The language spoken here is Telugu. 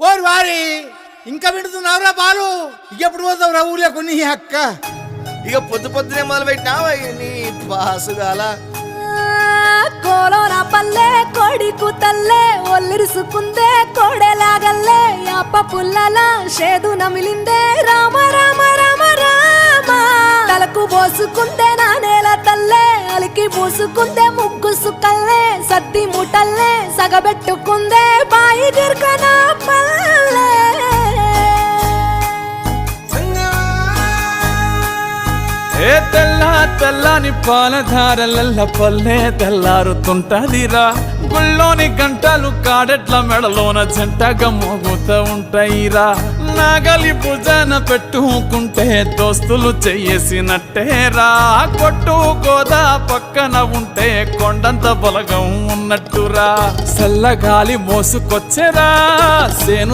ఓరి వారి ఇంకా వింటున్నావురా బాలు ఎప్పుడు పోతావురా ఊర్లో కొన్ని అక్క ఇక పొద్దు పొద్దునే మొదలు పెట్టినావా నీ బాసుగాల కోలోన పల్లె కోడి కూతల్లే ఒల్లిరుసుకుందే కోడెలాగల్లే అప్ప పుల్లల షేదు నమిలిందే రామ రామ రామ రామ తలకు పోసుకుందే నా నేల తల్లే అలికి పూసుకుందే ముగ్గు సుక్కల్లే సద్ది ముటల్లే సగబెట్టుకుందే బాయి గిర్కన పల్లె ఏ తెల్ల తెల్లని పాలధారలల్ల పల్లె తెల్లారుతుంటదిరా గుళ్ళోని గంటలు కాడెట్ల మెడలోన జంటగా మోగుతూ ఉంటాయిరా నాగలి భుజాన పెట్టుకుంటే దోస్తులు చెయ్యేసినట్టేరా కొట్టు గోదా పక్కన ఉంటే కొండంత బలగం ఉన్నట్టురా చల్లగాలి మోసుకొచ్చెరా సేను